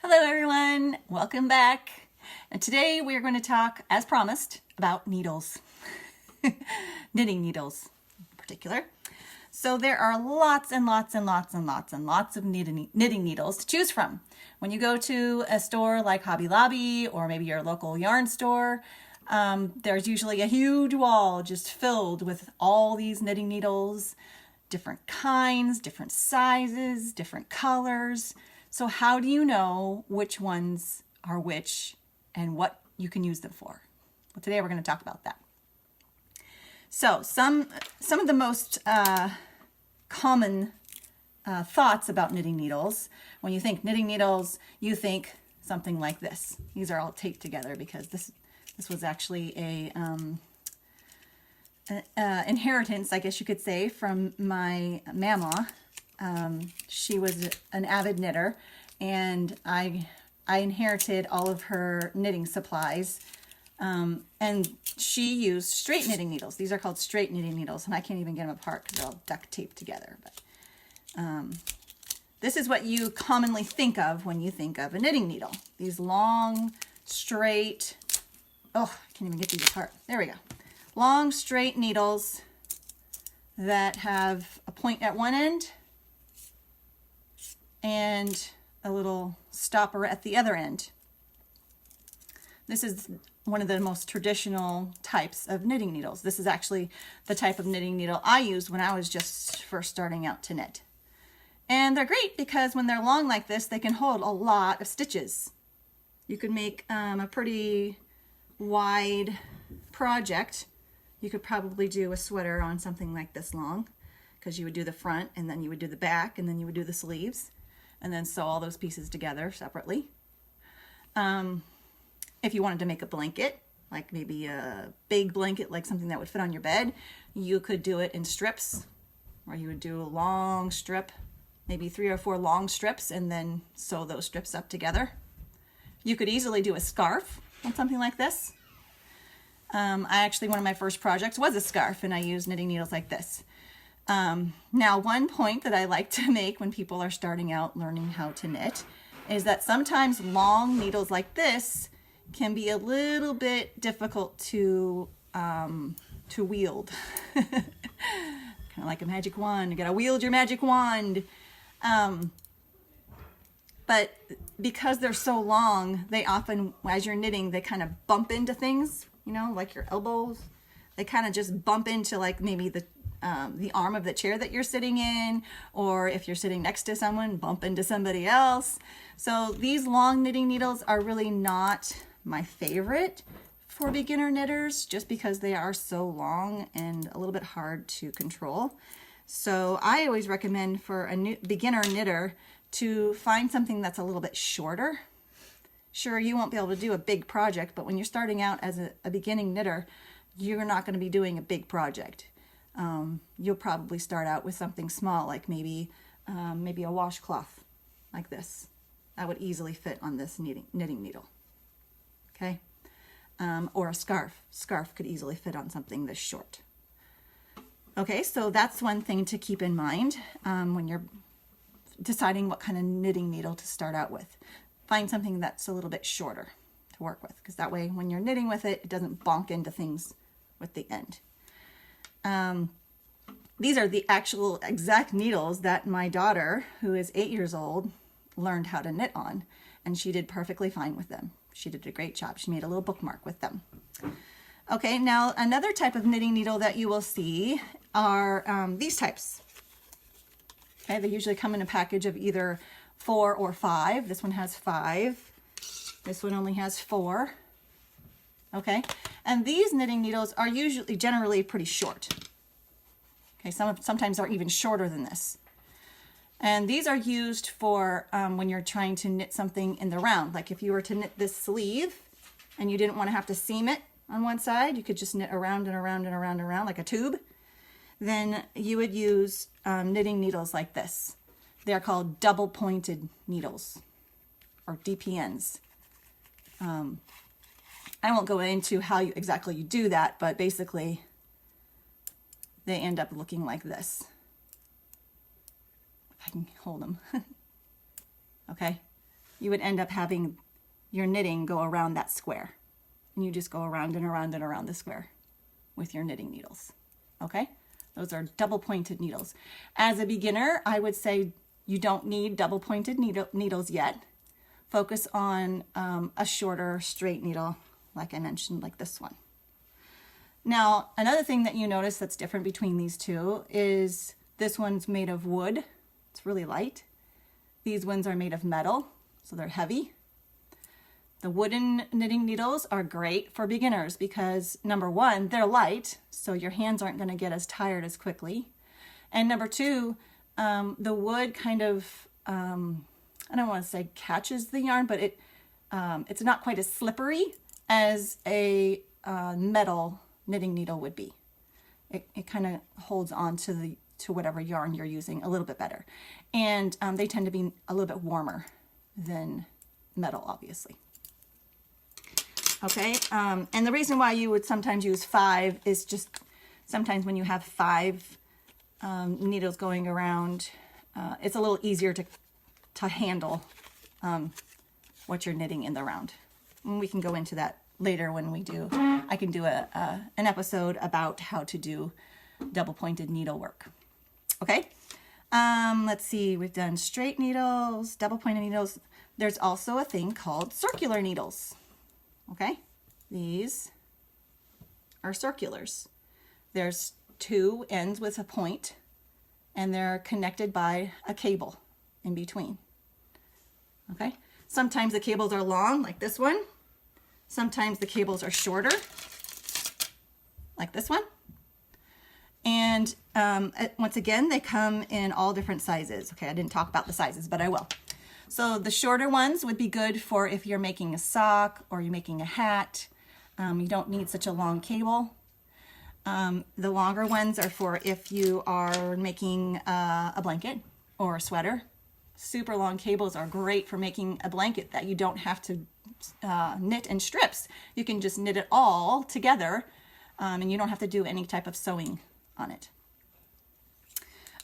Hello everyone, welcome back. And today we are going to talk, as promised, about needles. Knitting needles in particular. So there are lots and lots and lots and lots and lots of knitting needles to choose from. When you go to a store like Hobby Lobby or maybe your local yarn store, there's usually a huge wall just filled with all these knitting needles, different kinds, different sizes, different colors. So how do you know which ones are which and what you can use them for? Well, today we're going to talk about that. So some of the most common thoughts about knitting needles. When you think knitting needles, you think something like this. These are all taped together because this was actually a inheritance, I guess you could say, from my mama. She was an avid knitter, and I inherited all of her knitting supplies. And she used straight knitting needles. These are called straight knitting needles, and I can't even get them apart because they're all duct taped together. But this is what you commonly think of when you think of a knitting needle. These long, straight, I can't even get these apart. There we go. Long, straight needles that have a point at one end and a little stopper at the other end. This is one of the most traditional types of knitting needles. This is actually the type of knitting needle I used when I was just first starting out to knit. And they're great because when they're long like this, they can hold a lot of stitches. You could make a pretty wide project. You could probably do a sweater on something like this long, because you would do the front and then you would do the back and then you would do the sleeves and then sew all those pieces together separately. If you wanted to make a blanket, like maybe a big blanket, like something that would fit on your bed, you could do it in strips, where you would do a long strip, maybe 3 or 4 long strips, and then sew those strips up together. You could easily do a scarf on something like this. One of my first projects was a scarf, and I used knitting needles like this. Now, one point that I like to make when people are starting out learning how to knit is that sometimes long needles like this can be a little bit difficult to wield. Kind of like a magic wand. You gotta wield your magic wand. But because they're so long, they often, as you're knitting, they kind of bump into things, like your elbows. They kind of just bump into like maybe the arm of the chair that you're sitting in, or if you're sitting next to someone, bump into somebody else. So these long knitting needles are really not my favorite for beginner knitters, just because they are so long and a little bit hard to control. So I always recommend for a new beginner knitter to find something that's a little bit shorter. Sure, you won't be able to do a big project, but when you're starting out as a beginning knitter, you're not going to be doing a big project. You'll probably start out with something small, like maybe a washcloth like this. That would easily fit on this knitting needle. Okay, or a scarf. Scarf could easily fit on something this short. Okay, so that's one thing to keep in mind when you're deciding what kind of knitting needle to start out with. Find something that's a little bit shorter to work with, because that way when you're knitting with it, it doesn't bonk into things with the end. These are the actual exact needles that my daughter, who is 8 years old, learned how to knit on, and she did perfectly fine with them. She did a great job. She made a little bookmark with them. Okay, now another type of knitting needle that you will see are these types. Okay, they usually come in a package of either 4 or 5. This one has 5. This one only has 4. Okay, and these knitting needles are generally pretty short. Okay, sometimes are even shorter than this. And these are used for when you're trying to knit something in the round. Like if you were to knit this sleeve and you didn't want to have to seam it on one side, you could just knit around and around and around and around like a tube. Then you would use knitting needles like this. They're called double pointed needles, or DPNs. I won't go into how exactly you do that, but basically they end up looking like this. If I can hold them. Okay, you would end up having your knitting go around that square. And you just go around and around and around the square with your knitting needles. Okay? Those are double pointed needles. As a beginner, I would say you don't need double pointed needles yet. Focus on a shorter straight needle, like I mentioned, like this one. Now, another thing that you notice that's different between these two is this one's made of wood. It's really light. These ones are made of metal, so they're heavy. The wooden knitting needles are great for beginners because number one, they're light, so your hands aren't going to get as tired as quickly. And number two, the wood kind of, I don't want to say catches the yarn, but it's not quite as slippery as a metal knitting needle would be. It kind of holds on to whatever yarn you're using a little bit better. And they tend to be a little bit warmer than metal, obviously. Okay, and the reason why you would sometimes use 5 is just sometimes when you have 5 needles going around, it's a little easier to handle what you're knitting in the round. And we can go into that later when I can do an episode about how to do double pointed needlework. Okay, let's see, we've done straight needles, double pointed needles. There's also a thing called circular needles. Okay, these are circulars. There's 2 ends with a point, and they're connected by a cable in between. Okay, sometimes the cables are long, like this one. Sometimes the cables are shorter, like this one. And once again, they come in all different sizes. Okay, I didn't talk about the sizes, but I will. So the shorter ones would be good for if you're making a sock or you're making a hat. You don't need such a long cable. The longer ones are for if you are making a blanket or a sweater. Super long cables are great for making a blanket that you don't have to knit in strips. You can just knit it all together and you don't have to do any type of sewing on it.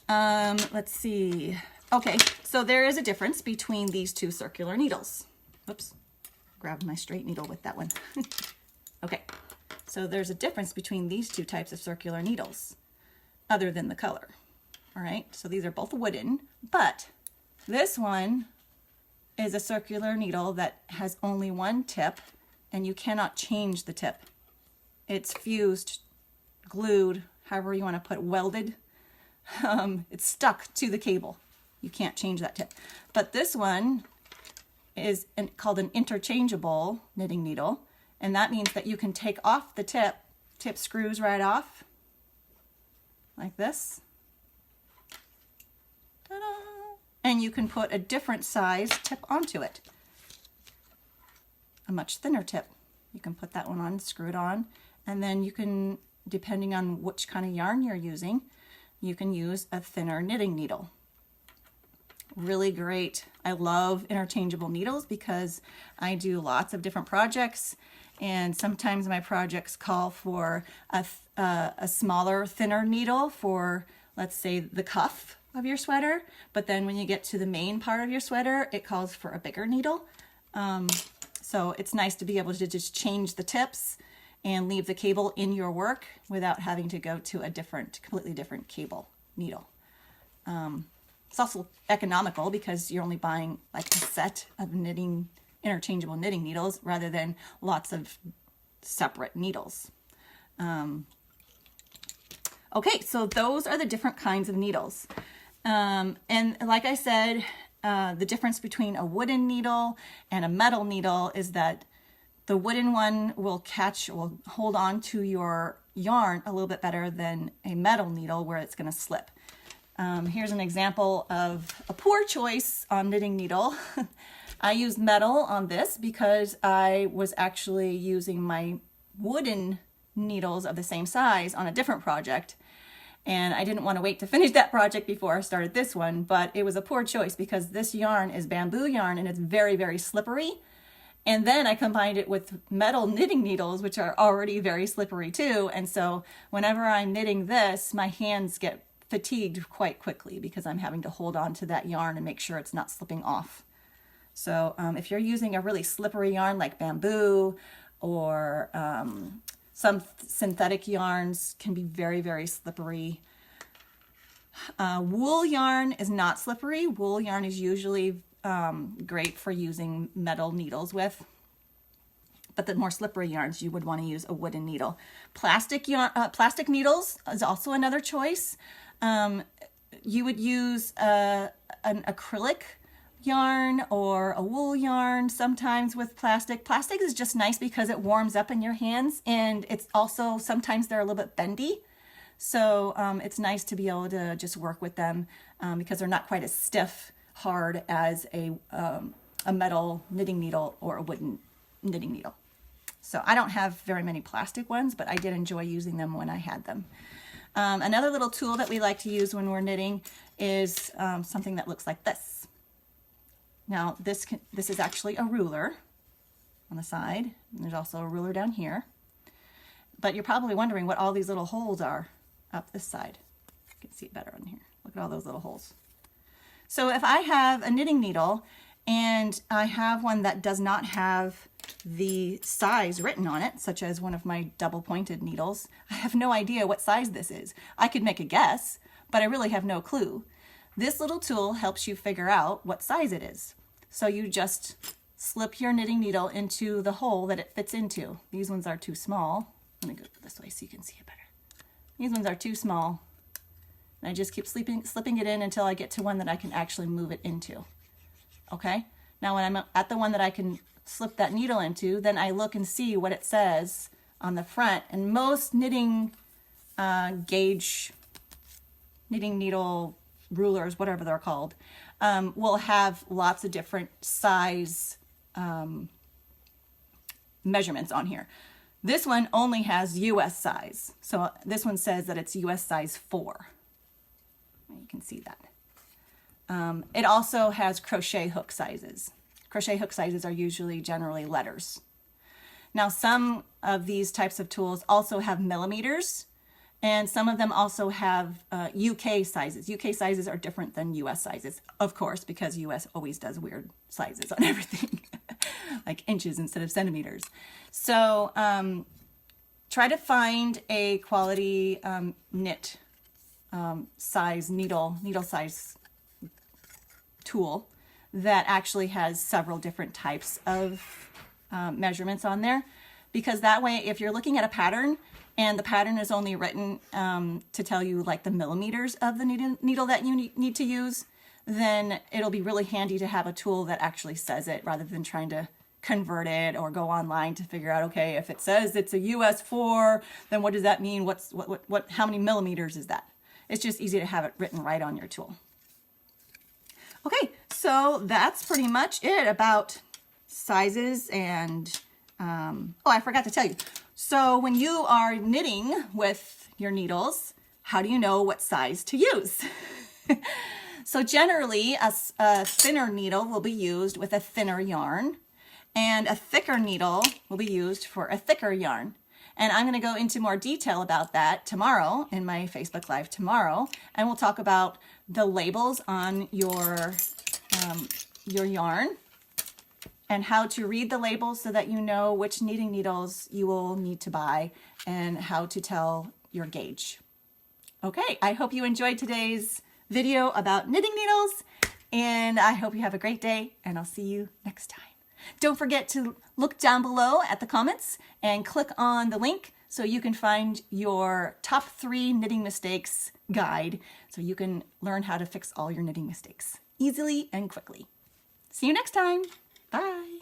Let's see. Okay, so there is a difference between these 2 circular needles. Oops, grabbed my straight needle with that one. Okay, so there's a difference between these 2 types of circular needles, other than the color. All right, so these are both wooden, but this one is a circular needle that has only one tip, and you cannot change the tip. It's fused, glued, however you want to put, welded. It's stuck to the cable. You can't change that tip. But this one is called an interchangeable knitting needle, and that means that you can take off the tip. Tip screws right off, like this. Ta-da! And you can put a different size tip onto it. A much thinner tip. You can put that one on, screw it on, and then you can, depending on which kind of yarn you're using, you can use a thinner knitting needle. Really great. I love interchangeable needles because I do lots of different projects, and sometimes my projects call for a smaller, thinner needle for, let's say, the cuff of your sweater, but then when you get to the main part of your sweater, it calls for a bigger needle. So it's nice to be able to just change the tips and leave the cable in your work without having to go to a completely different cable needle. It's also economical because you're only buying like a set of interchangeable knitting needles rather than lots of separate needles. Okay, so those are the different kinds of needles. And like I said, the difference between a wooden needle and a metal needle is that the wooden one will hold on to your yarn a little bit better than a metal needle where it's going to slip. Here's an example of a poor choice on knitting needle. I used metal on this because I was actually using my wooden needles of the same size on a different project. And I didn't want to wait to finish that project before I started this one, but it was a poor choice because this yarn is bamboo yarn and it's very, very slippery. And then I combined it with metal knitting needles, which are already very slippery too. And so whenever I'm knitting this, my hands get fatigued quite quickly because I'm having to hold on to that yarn and make sure it's not slipping off So if you're using a really slippery yarn like bamboo or some synthetic yarns can be very, very slippery. Wool yarn is not slippery. Wool yarn is usually great for using metal needles with. But the more slippery yarns, you would want to use a wooden needle. Plastic needles is also another choice. You would use an acrylic yarn or a wool yarn sometimes with plastic. Plastic is just nice because it warms up in your hands, and it's also sometimes they're a little bit bendy. So it's nice to be able to just work with them because they're not quite as stiff, hard as a metal knitting needle or a wooden knitting needle. So I don't have very many plastic ones, but I did enjoy using them when I had them. Another little tool that we like to use when we're knitting is something that looks like this. Now this is actually a ruler on the side, and there's also a ruler down here. But you're probably wondering what all these little holes are up this side. You can see it better on here. Look at all those little holes. So if I have a knitting needle and I have one that does not have the size written on it, such as one of my double pointed needles, I have no idea what size this is. I could make a guess, but I really have no clue. This little tool helps you figure out what size it is. So you just slip your knitting needle into the hole that it fits into. These ones are too small. Let me go this way so you can see it better. These ones are too small. And I just keep slipping it in until I get to one that I can actually move it into. Okay? Now when I'm at the one that I can slip that needle into, then I look and see what it says on the front. And most knitting gauge, knitting needle rulers, whatever they're called, will have lots of different size measurements on here. This one only has US size. So this one says that it's US size 4. You can see that. It also has crochet hook sizes. Crochet hook sizes are usually generally letters. Now some of these types of tools also have millimeters, and some of them also have UK sizes. UK sizes are different than US sizes, of course, because US always does weird sizes on everything, like inches instead of centimeters. So try to find a quality knit size, needle size tool that actually has several different types of measurements on there, because that way if you're looking at a pattern and the pattern is only written to tell you like the millimeters of the needle that you need to use, then it'll be really handy to have a tool that actually says it rather than trying to convert it or go online to figure out, okay, if it says it's a US 4, then what does that mean? How many millimeters is that? It's just easy to have it written right on your tool. Okay, so that's pretty much it about sizes and, oh, I forgot to tell you. So when you are knitting with your needles, how do you know what size to use? So generally, a thinner needle will be used with a thinner yarn, and a thicker needle will be used for a thicker yarn. And I'm going to go into more detail about that tomorrow in my Facebook Live tomorrow, and we'll talk about the labels on your yarn and how to read the labels so that you know which knitting needles you will need to buy and how to tell your gauge. Okay, I hope you enjoyed today's video about knitting needles, and I hope you have a great day, and I'll see you next time. Don't forget to look down below at the comments and click on the link so you can find your top 3 knitting mistakes guide so you can learn how to fix all your knitting mistakes easily and quickly. See you next time. Bye.